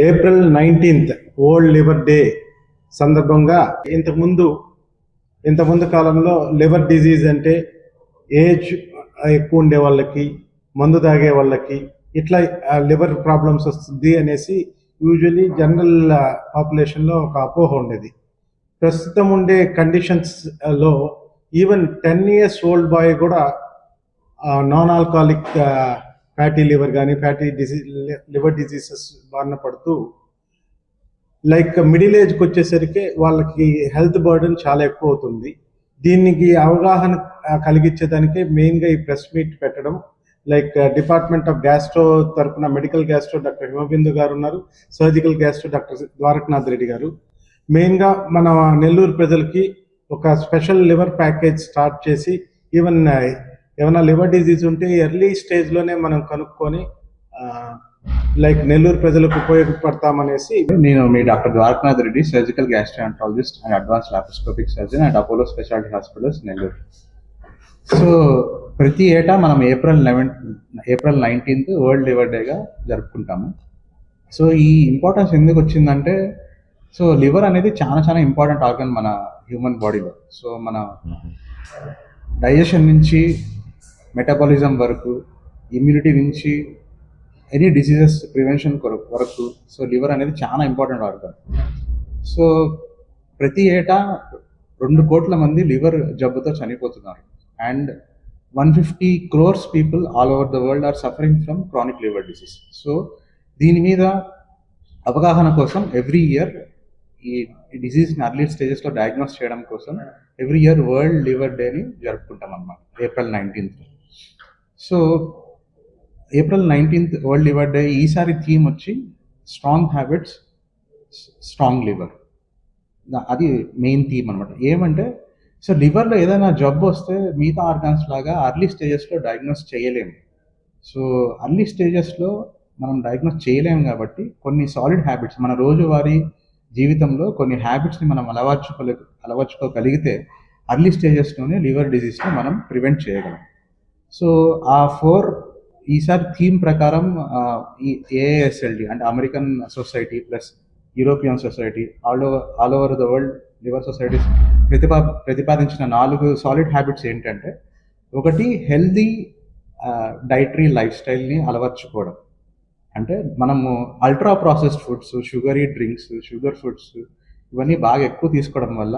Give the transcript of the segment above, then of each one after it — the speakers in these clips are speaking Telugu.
April 19th world liver day సందర్భంగా ఇంతకుముందు కాలంలో లివర్ డిజీజ్ అంటే ఏజ్ ఎక్కువ ఉండే వాళ్ళకి, మందు తాగే వాళ్ళకి ఇట్లా లివర్ ప్రాబ్లమ్స్ వస్తుంది అనేసి యూజువలీ జనరల్ పాపులేషన్లో ఒక అపోహ ఉండేది. ప్రస్తుతం ఉండే కండిషన్స్లో ఈవెన్ 10 years ఓల్డ్ బాయ్ కూడా నాన్ ఆల్కహాలిక్ ఫ్యాటీ లివర్ కానీ లివర్ డిజీజెస్ బారిన పడుతూ లైక్ మిడిల్ ఏజ్కి వచ్చేసరికి వాళ్ళకి హెల్త్ బర్డెన్ చాలా ఎక్కువ అవుతుంది. దీనికి అవగాహన కలిగించేదానికే మెయిన్గా ఈ ప్రెస్ మీట్ పెట్టడం. లైక్ డిపార్ట్మెంట్ ఆఫ్ గ్యాస్ట్రో తరఫున medical gastro doctor Himabindu garu ఉన్నారు, surgical gastro doctor Dwarakanath Reddy garu. మెయిన్గా మన నెల్లూరు ప్రజలకి ఒక స్పెషల్ లివర్ ప్యాకేజ్ స్టార్ట్ చేసి ఈవెన్ ఏమైనా లివర్ డిజీజ్ ఉంటే ఎర్లీ స్టేజ్లోనే మనం కనుక్కొని లైక్ నెల్లూరు ప్రజలకు ఉపయోగపడతామనేసి. నేను మీ doctor Dwarakanath Reddy, surgical gastroenterologist and advance laparoscopic surgeon and Apollo speciality hospitals Nellore. So ప్రతి ఏటా మనం ఏప్రిల్ 19th వరల్డ్ లివర్ డేగా జరుపుకుంటాము. సో ఈ ఇంపార్టెన్స్ ఎందుకు వచ్చిందంటే, సో లివర్ అనేది చాలా ఇంపార్టెంట్ ఆర్గన్ మన హ్యూమన్ బాడీలో. సో మన డైజెషన్ నుంచి మెటబాలిజం వరకు, ఇమ్యూనిటీ నుంచి ఎనీ డిసీజెస్ ప్రివెన్షన్ వరకు సో లివర్ అనేది చాలా ఇంపార్టెంట్ ఆర్గన్. సో ప్రతి ఏటా 2 కోట్ల మంది లివర్ జబ్బుతో చనిపోతున్నారు. And 150 crores people all over the world are suffering from chronic liver disease. So దీని మీద అవగాహన కోసం ఎవ్రీ ఇయర్ ఈ డిసీజ్ని అర్లీ స్టేజెస్లో డయాగ్నోస్ చేయడం కోసం ఎవ్రీ ఇయర్ వరల్డ్ లివర్ డేని జరుపుకుంటాం అన్నమాట, April 19th. So April 19th world liver day ఈసారి థీమ్ వచ్చి స్ట్రాంగ్ హ్యాబిట్స్ స్ట్రాంగ్ లివర్. అది మెయిన్ థీమ్ అనమాట. ఏమంటే, సో లివర్లో ఏదైనా జబ్బు వస్తే మిగతా ఆర్గాన్స్ లాగా అర్లీ స్టేజెస్లో డయాగ్నోస్ చేయలేము. సో అర్లీ స్టేజెస్లో మనం డయాగ్నోస్ చేయలేము కాబట్టి కొన్ని సాలిడ్ హ్యాబిట్స్, మన రోజువారీ జీవితంలో కొన్ని హ్యాబిట్స్ని మనం అలవర్చుకోగలిగితే అర్లీ స్టేజెస్లోనే లివర్ డిజీజ్ని మనం ప్రివెంట్ చేయగలం. సో ఆ 4 ఈసారి థీమ్ ప్రకారం ఈ AASLD అంటే American society plus European society all over the world liver societies ప్రతిపాదించిన 4 సాలిడ్ హ్యాబిట్స్ ఏంటంటే, ఒకటి హెల్దీ డైటరీ లైఫ్ స్టైల్ని అలవర్చుకోవడం. అంటే మనము ultra processed foods, sugary drinks, sugar foods ఇవన్నీ బాగా ఎక్కువ తీసుకోవడం వల్ల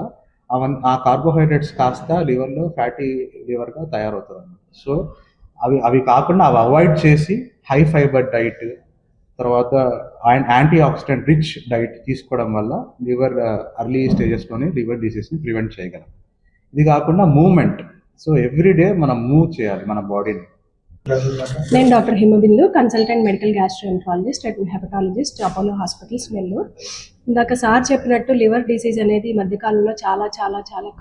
ఆ కార్బోహైడ్రేట్స్ కాస్త లివర్లో ఫ్యాటీ లివర్గా తయారవుతుంది అన్నమాట. సో అవి కాకుండా అవి అవాయిడ్ చేసి హై ఫైబర్ డైట్, తర్వాత యాంటీ ఆక్సిడెంట్ రిచ్ డైట్ తీసుకోవడం వల్ల లివర్ అర్లీ స్టేజెస్లోనే లివర్ డిసీజ్ని ప్రివెంట్ చేయగలం. ఇది కాకుండా మూవ్మెంట్, సో ఎవ్రీడే మనం మూవ్ చేయాలి మన బాడీని. నేను doctor Himabindu, consultant medical gastroenterologist and hepatologist, Apollo hospitals Nellore. ఇందాక సార్ చెప్పినట్టు లివర్ డిసీజ్ అనేది ఈ మధ్యకాలంలో చాలా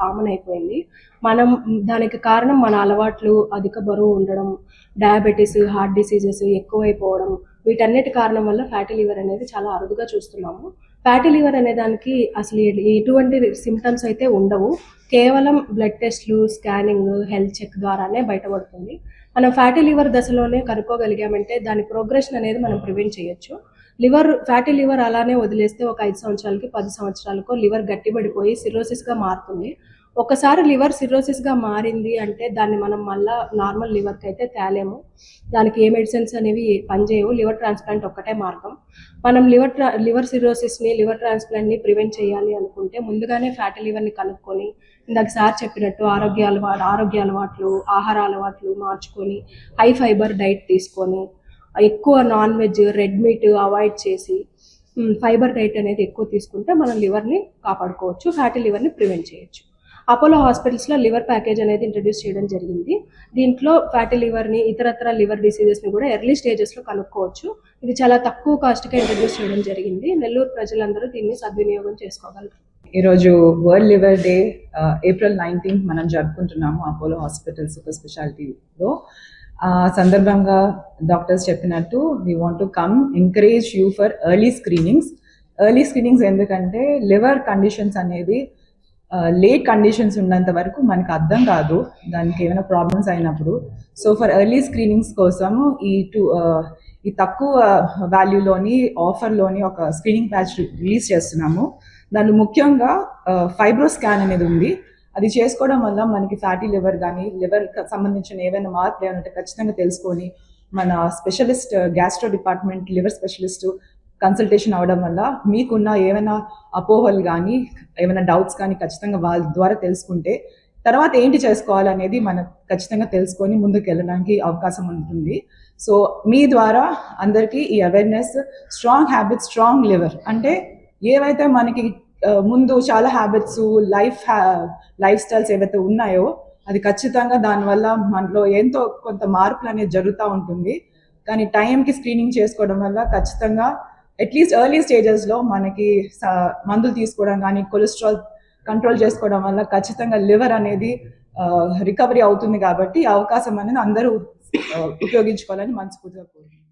కామన్ అయిపోయింది. మనం దానికి కారణం మన అలవాట్లు, అధిక బరువు ఉండడం, డయాబెటీస్, హార్ట్ డిసీజెస్ ఎక్కువైపోవడం, వీటన్నిటి కారణం వల్ల ఫ్యాటీ లివర్ అనేది చాలా అరుదుగా చూస్తున్నాము. ఫ్యాటీ లివర్ అనే దానికి అసలు ఎటువంటి సిమ్టమ్స్ అయితే ఉండవు. కేవలం బ్లడ్ టెస్ట్లు, స్కానింగ్, హెల్త్ చెక్ ద్వారానే బయటపడుతుంది. మనం ఫ్యాటీ లివర్ దశలోనే కనుక్కోగలిగామంటే దాని ప్రోగ్రెషన్ అనేది మనం ప్రివెంట్ చేయొచ్చు. ఫ్యాటీ లివర్ అలానే వదిలేస్తే ఒక 5 సంవత్సరాలకి 10 సంవత్సరాలకో లివర్ గట్టిపడిపోయి సిర్రోసిస్గా మారుతుంది. ఒకసారి లివర్ సిర్రోసిస్గా మారింది అంటే దాన్ని మనం మళ్ళీ నార్మల్ లివర్కి అయితే తేలేము. దానికి ఏ మెడిసిన్స్ అనేవి పనిచేయవు. లివర్ ట్రాన్స్ప్లాంట్ ఒక్కటే మార్గం. మనం లివర్ సిర్రోసిస్ని, లివర్ ట్రాన్స్ప్లాంట్ని ప్రివెంట్ చేయాలి అనుకుంటే ముందుగానే ఫ్యాటీ లివర్ని కనుక్కొని, ఇందాక సార్ చెప్పినట్టు ఆరోగ్య అలవాట్లు, ఆహార అలవాట్లు మార్చుకొని, హై ఫైబర్ డైట్ తీసుకొని, ఎక్కువ non veg, red meat avoid చేసి ఫైబర్ డైట్ అనేది ఎక్కువ తీసుకుంటే మనం లివర్ని కాపాడుకోవచ్చు, ఫ్యాటీ లివర్ని ప్రివెంట్ చేయొచ్చు. అపోలో హాస్పిటల్స్లో లివర్ ప్యాకేజ్ అనేది ఇంట్రడ్యూస్ చేయడం జరిగింది. దీంట్లో ఫ్యాటీ లివర్ని, ఇతరత్ర లివర్ డిసీజెస్ని కూడా ఎర్లీ స్టేజెస్లో కనుక్కోవచ్చు. ఇది చాలా తక్కువ కాస్ట్గా ఇంట్రడ్యూస్ చేయడం జరిగింది. నెల్లూరు ప్రజలందరూ దీన్ని సద్వినియోగం చేసుకోగలరు. ఈరోజు world liver day April 19th మనం జరుపుకుంటున్నాము అపోలో హాస్పిటల్ సూపర్ స్పెషాలిటీలో. సందర్భంగా డాక్టర్స్ చెప్పినట్టు we want to come encourage you for early screenings ఎందుకంటే లివర్ కండిషన్స్ అనేది లేట్ కండిషన్స్ ఉన్నంత వరకు మనకు అర్థం కాదు దానికి ఏమైనా ప్రాబ్లమ్స్ అయినప్పుడు. సో ఫర్ ఎర్లీ స్క్రీనింగ్స్ కోసము ఈ తక్కువ వాల్యూలోని ఆఫర్లోని ఒక స్క్రీనింగ్ ప్యాచ్ రిలీజ్ చేస్తున్నాము. దానిలో ముఖ్యంగా ఫైబ్రో స్కాన్ అనేది ఉంది. అది చేసుకోవడం వల్ల మనకి ఫ్యాటీ లివర్ కానీ లివర్ సంబంధించిన ఏవైనా మార్పులు ఏమైనా ఉంటే ఖచ్చితంగా తెలుసుకొని మన specialist gastro department liver specialist consultation అవడం వల్ల మీకున్న ఏమైనా అపోహలు కానీ ఏమైనా డౌట్స్ కానీ ఖచ్చితంగా వాళ్ళ ద్వారా తెలుసుకుంటే తర్వాత ఏంటి చేసుకోవాలనేది మనం ఖచ్చితంగా తెలుసుకొని ముందుకు వెళ్ళడానికి అవకాశం ఉంటుంది. సో మీ ద్వారా అందరికీ ఈ awareness, strong habits, strong liver అంటే ఏవైతే మనకి ముందు చాలా హ్యాబిట్స్ లైఫ్ స్టైల్స్ ఏవైతే ఉన్నాయో అది ఖచ్చితంగా దానివల్ల మనలో ఎంతో కొంత మార్పులు అనేది జరుగుతూ ఉంటుంది. కానీ టైంకి స్క్రీనింగ్ చేసుకోవడం వల్ల ఖచ్చితంగా అట్లీస్ట్ ఎర్లీ స్టేజెస్లో మనకి మందులు తీసుకోవడం కానీ కొలెస్ట్రాల్ కంట్రోల్ చేసుకోవడం వల్ల ఖచ్చితంగా లివర్ అనేది రికవరీ అవుతుంది. కాబట్టి అవకాశం అనేది అందరూ ఉపయోగించుకోవాలని మనస్ఫూర్తిగా కోరుకుంటున్నాను.